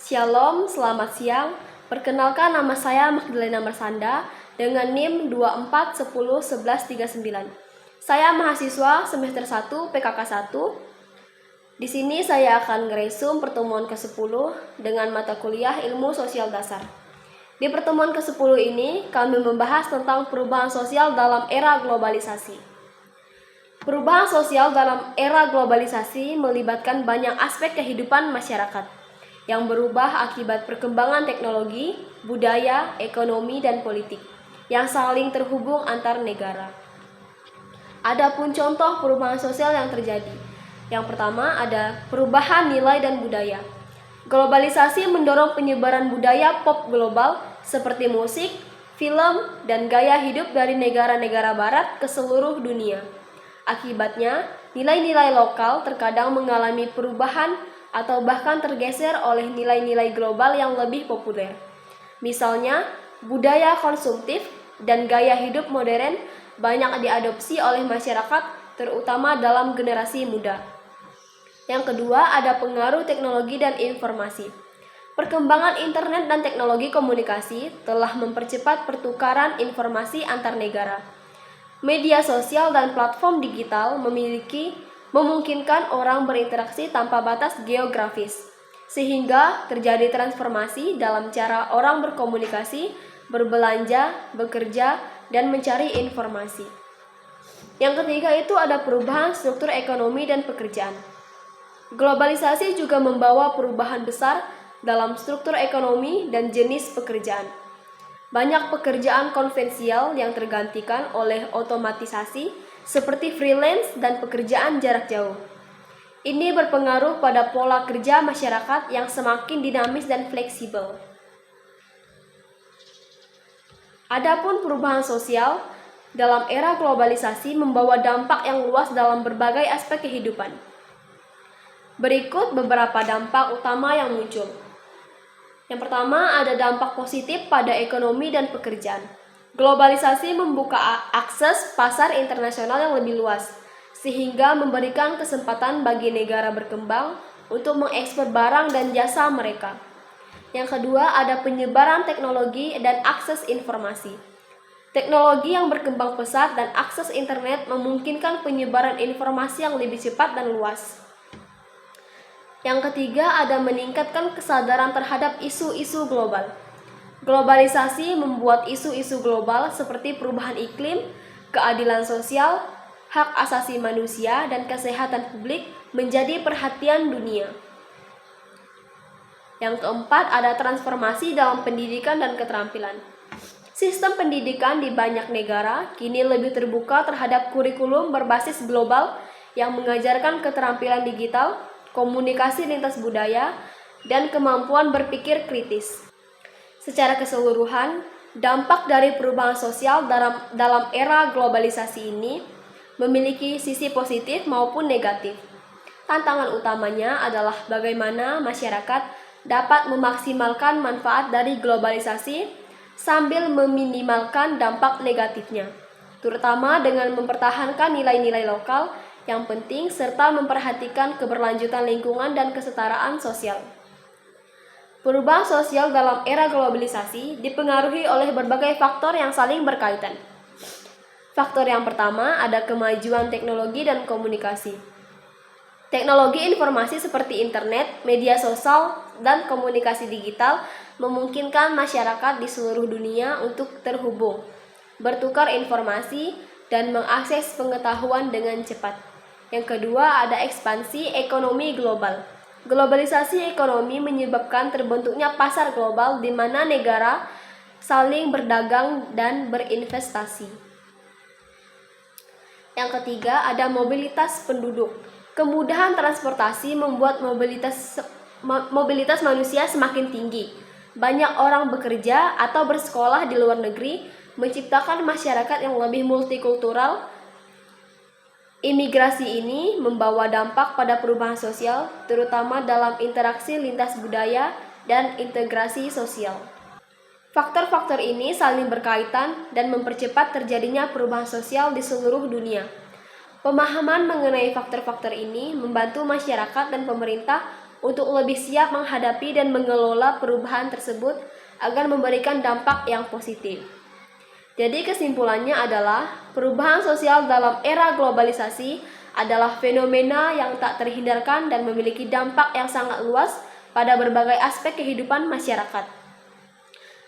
Shalom, selamat siang. Perkenalkan, nama saya Magdalena Mersanda dengan NIM 24101139. Saya mahasiswa semester 1 PKK 1. Di sini saya akan ngeresum pertemuan ke-10 dengan mata kuliah Ilmu Sosial Dasar. Di pertemuan ke-10 ini, kami membahas tentang perubahan sosial dalam era globalisasi. Perubahan sosial dalam era globalisasi melibatkan banyak aspek kehidupan masyarakat yang berubah akibat perkembangan teknologi, budaya, ekonomi, dan politik yang saling terhubung antar negara. Adapun contoh perubahan sosial yang terjadi. Yang pertama ada perubahan nilai dan budaya. Globalisasi mendorong penyebaran budaya pop global seperti musik, film, dan gaya hidup dari negara-negara barat ke seluruh dunia. Akibatnya, nilai-nilai lokal terkadang mengalami perubahan atau bahkan tergeser oleh nilai-nilai global yang lebih populer. Misalnya, budaya konsumtif dan gaya hidup modern banyak diadopsi oleh masyarakat, terutama dalam generasi muda. Yang kedua, ada pengaruh teknologi dan informasi. Perkembangan internet dan teknologi komunikasi telah mempercepat pertukaran informasi antar negara. Media sosial dan platform digital memungkinkan orang berinteraksi tanpa batas geografis, sehingga terjadi transformasi dalam cara orang berkomunikasi, berbelanja, bekerja, dan mencari informasi. Yang ketiga itu ada perubahan struktur ekonomi dan pekerjaan. Globalisasi juga membawa perubahan besar dalam struktur ekonomi dan jenis pekerjaan. Banyak pekerjaan konvensional yang tergantikan oleh otomatisasi seperti freelance dan pekerjaan jarak jauh. Ini berpengaruh pada pola kerja masyarakat yang semakin dinamis dan fleksibel. Adapun perubahan sosial dalam era globalisasi membawa dampak yang luas dalam berbagai aspek kehidupan. Berikut beberapa dampak utama yang muncul. Yang pertama, ada dampak positif pada ekonomi dan pekerjaan. Globalisasi membuka akses pasar internasional yang lebih luas, sehingga memberikan kesempatan bagi negara berkembang untuk mengekspor barang dan jasa mereka. Yang kedua, ada penyebaran teknologi dan akses informasi. Teknologi yang berkembang pesat dan akses internet memungkinkan penyebaran informasi yang lebih cepat dan luas. Yang ketiga, ada meningkatkan kesadaran terhadap isu-isu global. Globalisasi membuat isu-isu global seperti perubahan iklim, keadilan sosial, hak asasi manusia, dan kesehatan publik menjadi perhatian dunia. Yang keempat, ada transformasi dalam pendidikan dan keterampilan. Sistem pendidikan di banyak negara kini lebih terbuka terhadap kurikulum berbasis global yang mengajarkan keterampilan digital, komunikasi lintas budaya, dan kemampuan berpikir kritis. Secara keseluruhan, dampak dari perubahan sosial dalam era globalisasi ini memiliki sisi positif maupun negatif. Tantangan utamanya adalah bagaimana masyarakat dapat memaksimalkan manfaat dari globalisasi sambil meminimalkan dampak negatifnya, terutama dengan mempertahankan nilai-nilai lokal yang penting serta memperhatikan keberlanjutan lingkungan dan kesetaraan sosial. Perubahan sosial dalam era globalisasi dipengaruhi oleh berbagai faktor yang saling berkaitan. Faktor yang pertama ada kemajuan teknologi dan komunikasi. Teknologi informasi seperti internet, media sosial, dan komunikasi digital memungkinkan masyarakat di seluruh dunia untuk terhubung, bertukar informasi, dan mengakses pengetahuan dengan cepat. Yang kedua ada ekspansi ekonomi global. Globalisasi ekonomi menyebabkan terbentuknya pasar global di mana negara saling berdagang dan berinvestasi. Yang ketiga, ada mobilitas penduduk. Kemudahan transportasi membuat mobilitas manusia semakin tinggi. Banyak orang bekerja atau bersekolah di luar negeri, menciptakan masyarakat yang lebih multikultural. Imigrasi ini membawa dampak pada perubahan sosial, terutama dalam interaksi lintas budaya dan integrasi sosial. Faktor-faktor ini saling berkaitan dan mempercepat terjadinya perubahan sosial di seluruh dunia. Pemahaman mengenai faktor-faktor ini membantu masyarakat dan pemerintah untuk lebih siap menghadapi dan mengelola perubahan tersebut agar memberikan dampak yang positif. Jadi kesimpulannya adalah perubahan sosial dalam era globalisasi adalah fenomena yang tak terhindarkan dan memiliki dampak yang sangat luas pada berbagai aspek kehidupan masyarakat.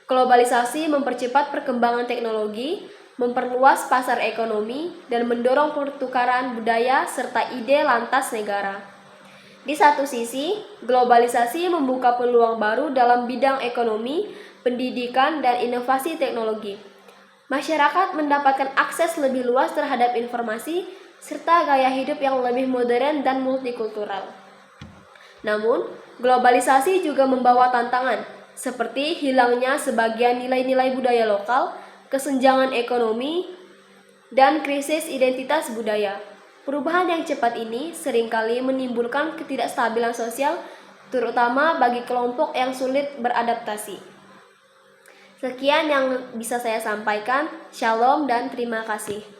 Globalisasi mempercepat perkembangan teknologi, memperluas pasar ekonomi, dan mendorong pertukaran budaya serta ide lintas negara. Di satu sisi, globalisasi membuka peluang baru dalam bidang ekonomi, pendidikan, dan inovasi teknologi. Masyarakat mendapatkan akses lebih luas terhadap informasi serta gaya hidup yang lebih modern dan multikultural. Namun, globalisasi juga membawa tantangan, seperti hilangnya sebagian nilai-nilai budaya lokal, kesenjangan ekonomi, dan krisis identitas budaya. Perubahan yang cepat ini seringkali menimbulkan ketidakstabilan sosial, terutama bagi kelompok yang sulit beradaptasi. Sekian yang bisa saya sampaikan. Shalom dan terima kasih.